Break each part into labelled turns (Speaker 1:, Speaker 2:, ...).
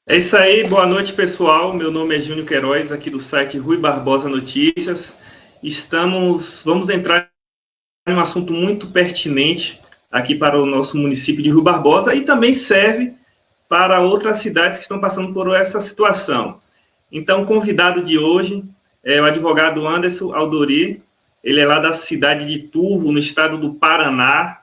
Speaker 1: É isso aí, boa noite pessoal, meu nome é Júnior Queiroz, aqui do site Rui Barbosa Notícias. Vamos entrar em um assunto muito pertinente aqui para o nosso município de Rui Barbosa e também serve para outras cidades que estão passando por essa situação. Então, o convidado de hoje é o advogado Anderson Aldori, ele é lá da cidade de Turvo, no estado do Paraná.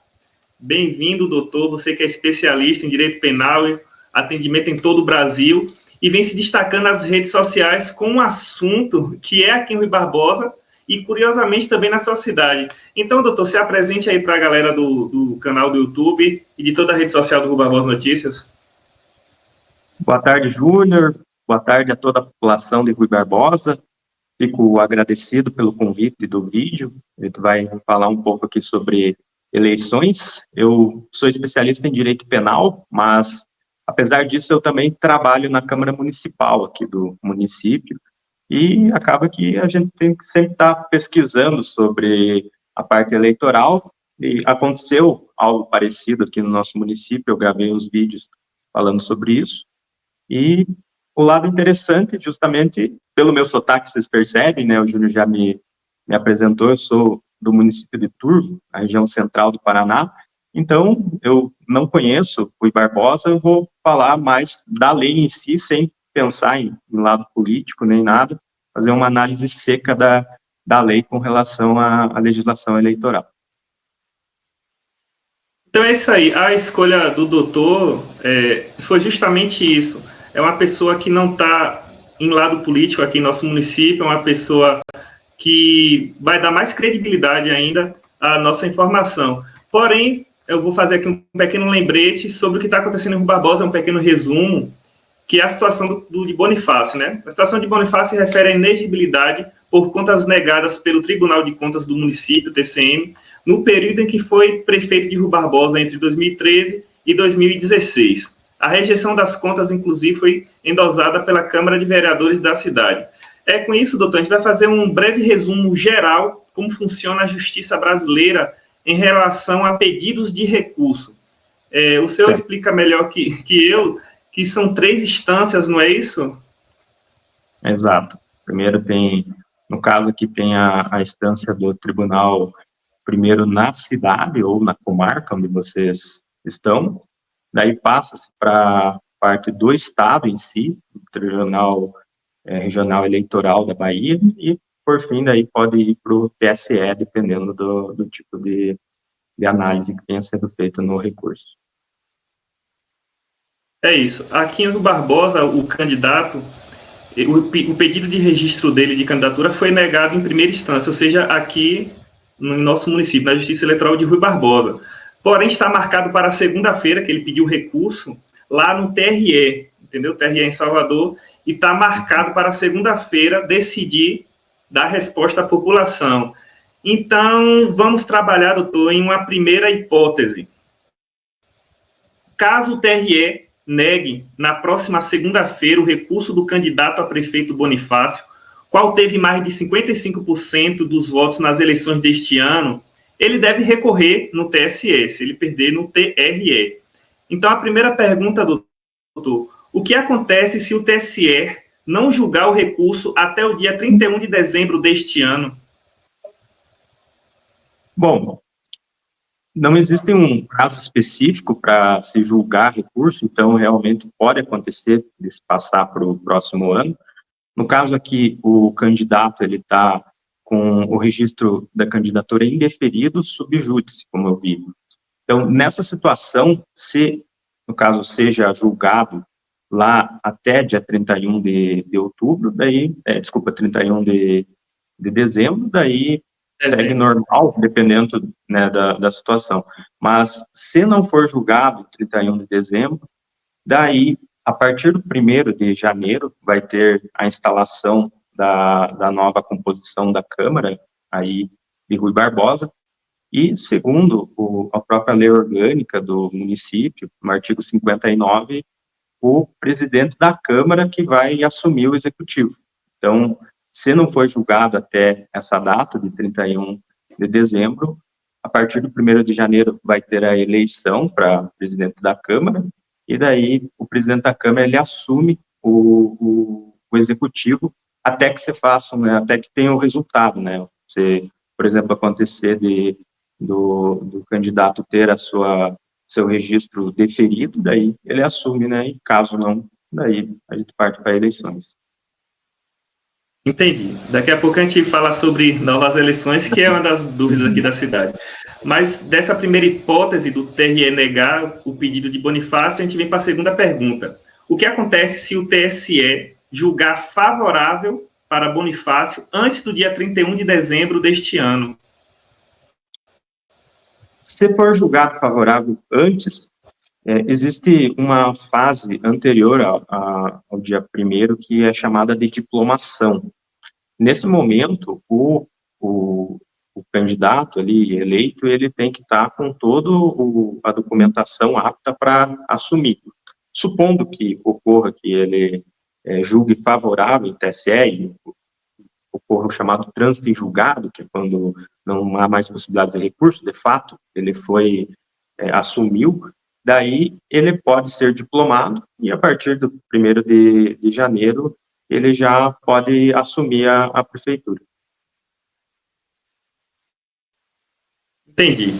Speaker 1: Bem-vindo, doutor, você que é especialista em direito penal e atendimento em todo o Brasil e vem se destacando nas redes sociais com um assunto que é aqui em Rui Barbosa e, curiosamente, também na sua cidade. Então, doutor, se apresente aí para a galera do canal do YouTube e de toda a rede social do Rui Barbosa Notícias.
Speaker 2: Boa tarde, Júnior. Boa tarde a toda a população de Rui Barbosa. Fico agradecido pelo convite do vídeo. A gente vai falar um pouco aqui sobre eleições. Eu sou especialista em direito penal, mas, apesar disso, eu também trabalho na Câmara Municipal aqui do município e acaba que a gente tem que sempre estar pesquisando sobre a parte eleitoral e aconteceu algo parecido aqui no nosso município. Eu gravei uns vídeos falando sobre isso. E o lado interessante, justamente pelo meu sotaque, vocês percebem, né? O Júnior já me apresentou, eu sou do município de Turvo, a região central do Paraná. Então, eu não conheço Rui Barbosa, eu vou falar mais da lei em si, sem pensar em lado político nem nada, fazer uma análise seca da lei com relação à legislação eleitoral.
Speaker 1: Então é isso aí, a escolha do doutor foi justamente isso. É uma pessoa que não está em lado político aqui em nosso município, é uma pessoa que vai dar mais credibilidade ainda à nossa informação. Porém, eu vou fazer aqui um pequeno lembrete sobre o que está acontecendo em Rui Barbosa, um pequeno resumo, que é a situação de Bonifácio, né? A situação de Bonifácio se refere à inegibilidade por contas negadas pelo Tribunal de Contas do município, TCM, no período em que foi prefeito de Rui Barbosa, entre 2013 e 2016. A rejeição das contas, inclusive, foi endosada pela Câmara de Vereadores da cidade. Com isso, doutor, a gente vai fazer um breve resumo geral como funciona a justiça brasileira em relação a pedidos de recurso. O senhor explica melhor que eu que são 3 instâncias, não é isso?
Speaker 2: Exato. Primeiro tem, no caso aqui, tem a instância do tribunal, primeiro na cidade ou na comarca onde vocês estão, daí passa-se para a parte do estado em si, o tribunal regional eleitoral da Bahia, e, por fim, daí pode ir para o TSE, dependendo do tipo de análise que tenha sido feita no recurso.
Speaker 1: É isso. Aqui em Rio Barbosa, o candidato, o pedido de registro dele de candidatura foi negado em primeira instância, ou seja, aqui no nosso município, na Justiça Eleitoral de Rui Barbosa. Porém, está marcado para segunda-feira, que ele pediu recurso, lá no TRE, entendeu? TRE em Salvador, e está marcado para segunda-feira decidir dar resposta à população. Então, vamos trabalhar, doutor, em uma primeira hipótese. Caso o TRE negue na próxima segunda-feira o recurso do candidato a prefeito Bonifácio, qual teve mais de 55% dos votos nas eleições deste ano, ele deve recorrer no TSE, se ele perder no TRE. Então, a primeira pergunta, doutor, o que acontece se o TSE não julgar o recurso até o dia 31 de dezembro deste ano?
Speaker 2: Bom, não existe um prazo específico para se julgar recurso, então realmente pode acontecer de se passar para o próximo ano. No caso aqui, o candidato ele está com o registro da candidatura indeferido sub júdice, como eu vi. Então, nessa situação, se, no caso, seja julgado lá até dia 31 de outubro, daí, 31 de dezembro, daí segue normal, dependendo, né, da situação. Mas, se não for julgado 31 de dezembro, daí, a partir do 1º de janeiro, vai ter a instalação da nova composição da Câmara, aí, de Rui Barbosa, e, segundo a própria lei orgânica do município, no artigo 59, o presidente da Câmara que vai assumir o executivo. Então, se não for julgado até essa data, de 31 de dezembro, a partir do 1º de janeiro vai ter a eleição para presidente da Câmara, e daí o presidente da Câmara, ele assume o executivo até que você faça, né, até que tenha o resultado, né, você, por exemplo, acontecer do candidato ter seu registro deferido, daí ele assume, né, e caso não, daí a gente parte para eleições.
Speaker 1: Entendi. Daqui a pouco a gente fala sobre novas eleições, que é uma das dúvidas aqui da cidade. Mas dessa primeira hipótese do TRE negar o pedido de Bonifácio, a gente vem para a segunda pergunta. O que acontece se o TSE julgar favorável para Bonifácio antes do dia 31 de dezembro deste ano?
Speaker 2: Se for julgado favorável antes, existe uma fase anterior ao dia 1º que é chamada de diplomação. Nesse momento, o candidato ali eleito, ele tem que estar com toda a documentação apta para assumir. Supondo que ocorra que ele julgue favorável em TSE, e ocorra o chamado trânsito em julgado, que é quando não há mais possibilidades de recurso, de fato, ele assumiu, daí ele pode ser diplomado, e a partir do 1º de janeiro, ele já pode assumir a prefeitura.
Speaker 1: Entendi.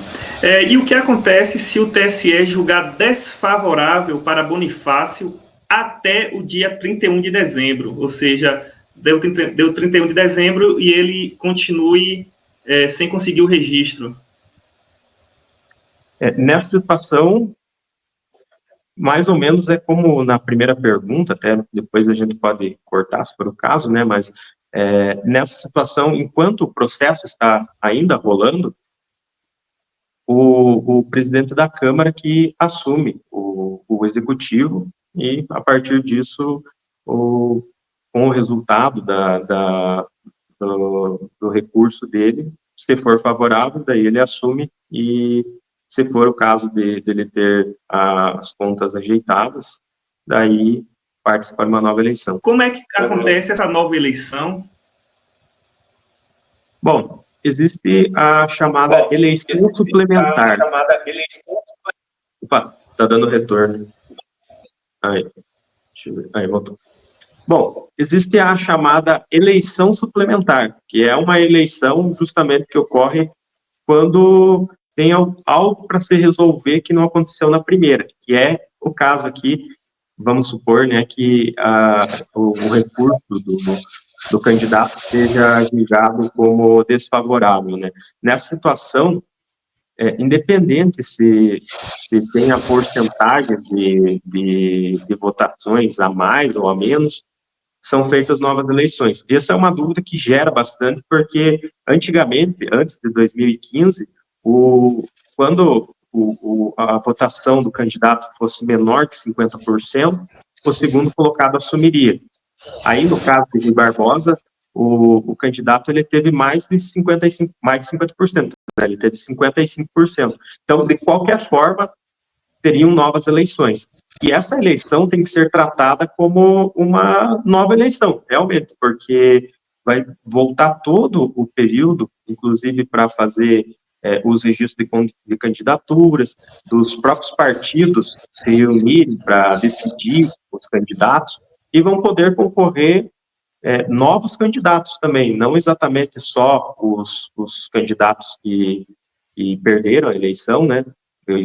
Speaker 1: E o que acontece se o TSE julgar desfavorável para Bonifácio até o dia 31 de dezembro? Ou seja, deu 31 de dezembro e ele continue sem conseguir o registro.
Speaker 2: Nessa situação, mais ou menos é como na primeira pergunta, até depois a gente pode cortar se for o caso, né, mas nessa situação, enquanto o processo está ainda rolando, o presidente da Câmara que assume o executivo e, a partir disso, com o resultado do recurso dele, se for favorável, daí ele assume, e se for o caso dele ter as contas ajeitadas, daí participa de uma nova eleição.
Speaker 1: Como é que acontece essa nova eleição?
Speaker 2: Bom, existe a chamada eleição suplementar. Opa, tá dando retorno. Aí, deixa eu ver. Aí, voltou. Bom, existe a chamada eleição suplementar, que é uma eleição justamente que ocorre quando tem algo para se resolver que não aconteceu na primeira, que é o caso aqui, vamos supor, né, que o recurso do candidato seja julgado como desfavorável, né. Nessa situação, independente se tem a porcentagem de votações a mais ou a menos, são feitas novas eleições. E essa é uma dúvida que gera bastante, porque antigamente, antes de 2015, quando a votação do candidato fosse menor que 50%, o segundo colocado assumiria. Aí, no caso de Rui Barbosa, o candidato ele teve mais de 50%, né? Ele teve 55%. Então, de qualquer forma, teriam novas eleições. E essa eleição tem que ser tratada como uma nova eleição, realmente, porque vai voltar todo o período, inclusive para fazer os registros de candidaturas, dos próprios partidos se reunirem para decidir os candidatos, e vão poder concorrer novos candidatos também, não exatamente só os candidatos que perderam a eleição, né?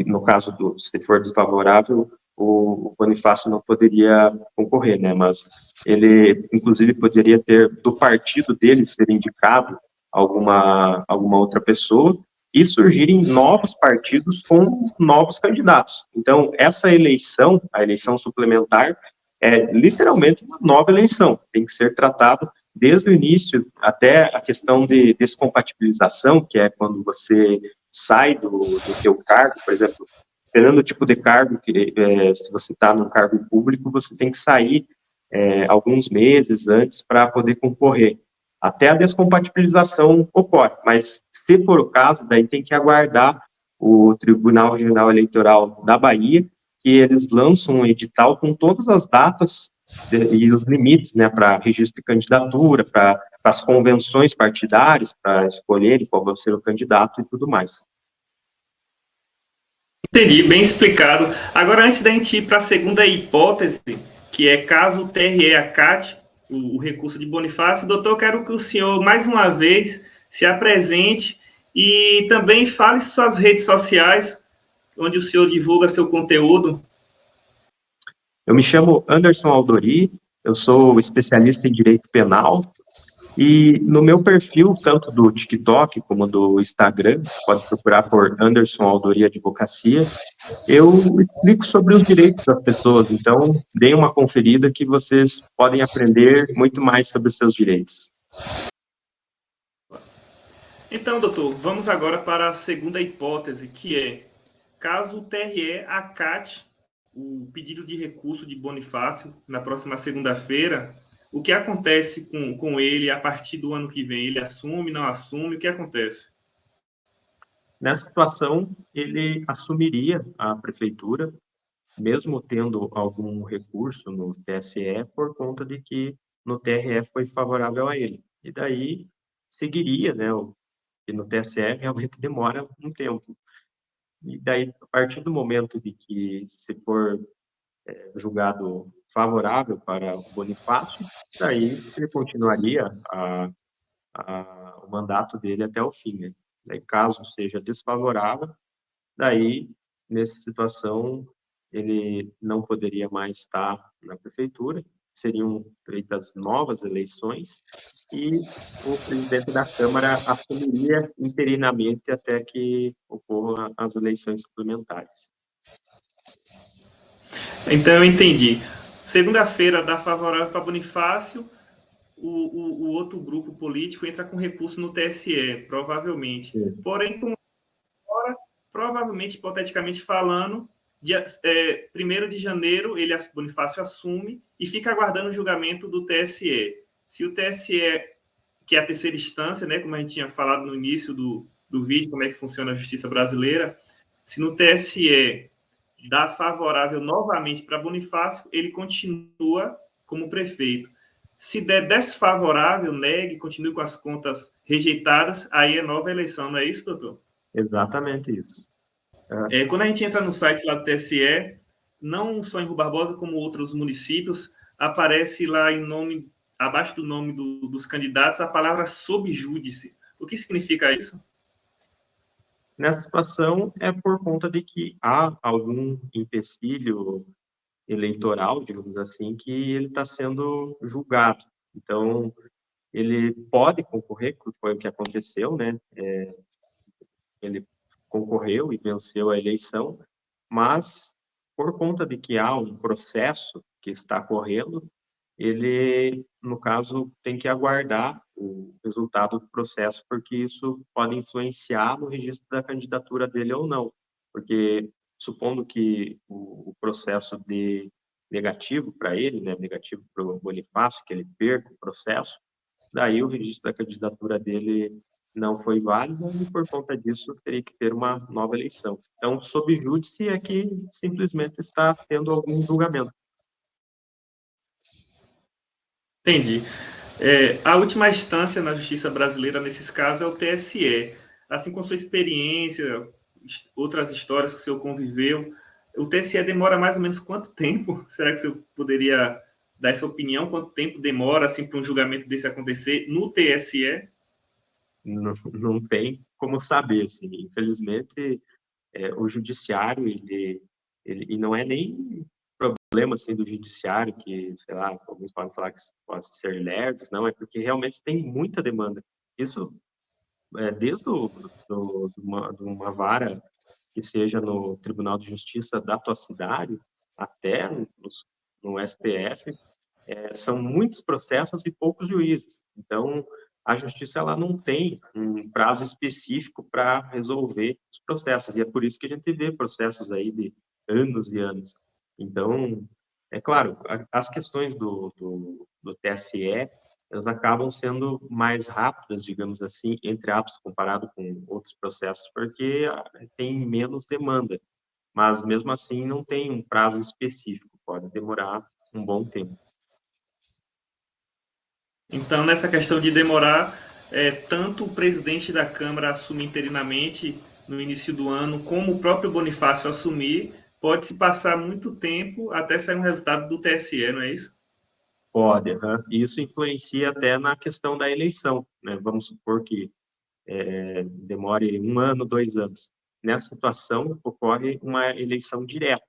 Speaker 2: No caso se for desfavorável, o Bonifácio não poderia concorrer, né? Mas ele, inclusive, poderia ter do partido dele ser indicado alguma outra pessoa e surgirem novos partidos com novos candidatos. Então, essa eleição, a eleição suplementar, é literalmente uma nova eleição. Tem que ser tratado desde o início até a questão de descompatibilização, que é quando você sai do teu cargo, por exemplo, dependendo do tipo de cargo, se você está num cargo público, você tem que sair alguns meses antes para poder concorrer. Até a descompatibilização ocorre, mas se for o caso, daí tem que aguardar o Tribunal Regional Eleitoral da Bahia, que eles lançam um edital com todas as datas e os limites, né, para registro de candidatura, para as convenções partidárias, para escolherem qual vai ser o candidato e tudo mais.
Speaker 1: Entendi, bem explicado. Agora, antes da gente ir para a segunda hipótese, que é caso o TRE acate o recurso de Bonifácio, doutor, eu quero que o senhor, mais uma vez, se apresente e também fale suas redes sociais, onde o senhor divulga seu conteúdo.
Speaker 2: Eu me chamo Anderson Aldori, eu sou especialista em direito penal e no meu perfil, tanto do TikTok como do Instagram, você pode procurar por Anderson Aldori Advocacia, eu explico sobre os direitos das pessoas, então deem uma conferida que vocês podem aprender muito mais sobre os seus direitos.
Speaker 1: Então, doutor, vamos agora para a segunda hipótese, que é caso o TRE acate o pedido de recurso de Bonifácio na próxima segunda-feira, o que acontece com ele a partir do ano que vem? Ele assume, não assume? O que acontece?
Speaker 2: Nessa situação, ele assumiria a prefeitura, mesmo tendo algum recurso no TSE, por conta de que no TRE foi favorável a ele. E daí seguiria, né? E no TSE realmente demora um tempo. E daí, a partir do momento de que se for julgado favorável para o Bonifácio, daí ele continuaria o mandato dele até o fim, né? Daí, caso seja desfavorável, daí, nessa situação, ele não poderia mais estar na prefeitura, seriam feitas novas eleições e o presidente da Câmara assumiria interinamente até que ocorram as eleições suplementares.
Speaker 1: Então eu entendi. Segunda-feira dá favorável para Bonifácio, o outro grupo político entra com recurso no TSE, provavelmente.
Speaker 2: Sim.
Speaker 1: Porém, provavelmente, hipoteticamente falando, dia, 1º de janeiro, Bonifácio assume e fica aguardando o julgamento do TSE. Se o TSE, que é a terceira instância, né, como a gente tinha falado no início do vídeo, como é que funciona a justiça brasileira, se no TSE dá favorável novamente para Bonifácio, ele continua como prefeito. Se der desfavorável, negue, continue com as contas rejeitadas, aí é nova eleição, não é isso, doutor?
Speaker 2: Exatamente isso.
Speaker 1: Quando a gente entra no site lá do TSE, não só em Rui Barbosa, como outros municípios, aparece lá em nome, abaixo do nome dos candidatos, a palavra sob júdice. O que significa isso?
Speaker 2: Nessa situação, é por conta de que há algum empecilho eleitoral, digamos assim, que ele está sendo julgado. Então, ele pode concorrer, que foi o que aconteceu, né? Ele concorreu e venceu a eleição, mas por conta de que há um processo que está correndo, ele, no caso, tem que aguardar o resultado do processo, porque isso pode influenciar no registro da candidatura dele ou não. Porque, supondo que o processo de negativo para ele, né, negativo para o Bonifácio, que ele perca o processo, daí o registro da candidatura dele não foi válido e, por conta disso, teria que ter uma nova eleição. Então, sob júdice é que simplesmente está tendo algum julgamento.
Speaker 1: Entendi. A última instância na justiça brasileira, nesses casos, é o TSE. Assim, com sua experiência, outras histórias que o senhor conviveu, o TSE demora mais ou menos quanto tempo? Será que o senhor poderia dar essa opinião? Quanto tempo demora assim, para um julgamento desse acontecer no TSE?
Speaker 2: Não tem como saber, assim. Infelizmente, o judiciário, e não é nem problema assim do judiciário que, sei lá, alguns podem falar que pode ser lerdos, não, é porque realmente tem muita demanda. Isso desde de uma vara que seja no Tribunal de Justiça da tua cidade até no STF, são muitos processos e poucos juízes. Então, a justiça ela não tem um prazo específico para resolver os processos, e é por isso que a gente vê processos aí de anos e anos. Então, é claro, as questões do TSE, elas acabam sendo mais rápidas, digamos assim, entre aspas, comparado com outros processos, porque tem menos demanda, mas mesmo assim não tem um prazo específico, pode demorar um bom tempo.
Speaker 1: Então, nessa questão de demorar, tanto o presidente da Câmara assume interinamente no início do ano, como o próprio Bonifácio assumir, pode se passar muito tempo até sair um resultado do TSE, não é isso?
Speaker 2: Pode, aham. E isso influencia até na questão da eleição, né? Vamos supor que demore 1 ano, 2 anos. Nessa situação, ocorre uma eleição direta,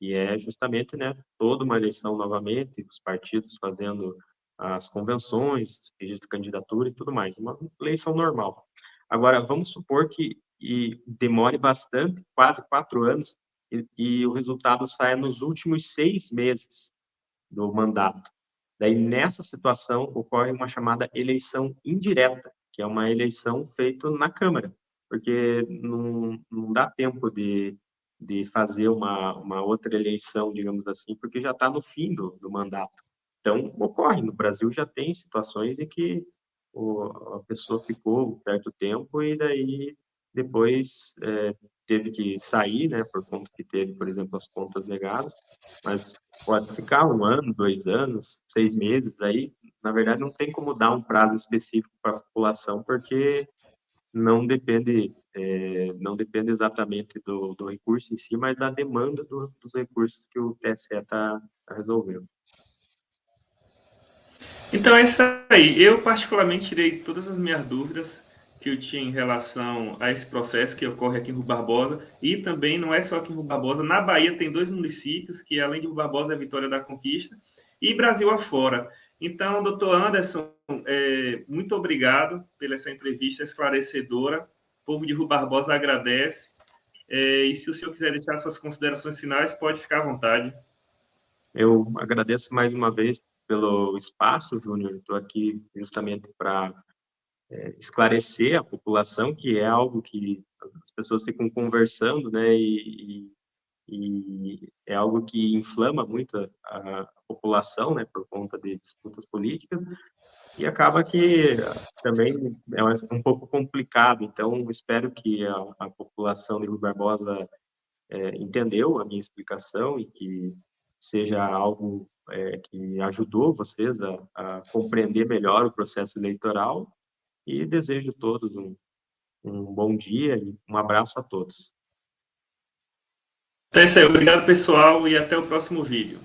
Speaker 2: e é justamente, né, toda uma eleição novamente, os partidos fazendo as convenções, registro de candidatura e tudo mais, uma eleição normal. Agora, vamos supor que demore bastante, quase 4 anos, e o resultado saia nos últimos 6 meses do mandato. Daí, nessa situação, ocorre uma chamada eleição indireta, que é uma eleição feita na Câmara, porque não dá tempo de fazer uma outra eleição, digamos assim, porque já está no fim do mandato. Então, ocorre, no Brasil já tem situações em que a pessoa ficou um certo tempo e daí depois teve que sair, né, por conta que teve, por exemplo, as contas negadas, mas pode ficar 1 ano, 2 anos, 6 meses, aí, na verdade, não tem como dar um prazo específico para a população, porque não depende exatamente do recurso em si, mas da demanda dos recursos que o TSE está resolvendo.
Speaker 1: Então é isso aí. Eu, particularmente, tirei todas as minhas dúvidas que eu tinha em relação a esse processo que ocorre aqui em Rio Barbosa. E também não é só aqui em Rio Barbosa. Na Bahia tem 2 municípios, que além de Rio Barbosa é Vitória da Conquista, e Brasil afora. Então, doutor Anderson, muito obrigado pela essa entrevista esclarecedora. O povo de Rio Barbosa agradece. E se o senhor quiser deixar suas considerações finais, pode ficar à vontade.
Speaker 2: Eu agradeço mais uma vez pelo espaço, Júnior. Estou aqui justamente para esclarecer a população, que é algo que as pessoas ficam conversando, né, e é algo que inflama muito a população, né, por conta de disputas políticas, e acaba que também é um pouco complicado. Então, espero que a população de Rui Barbosa entendeu a minha explicação e que seja algo que ajudou vocês a compreender melhor o processo eleitoral, e desejo a todos um bom dia e um abraço a todos.
Speaker 1: Então é isso aí. Obrigado, pessoal, e até o próximo vídeo.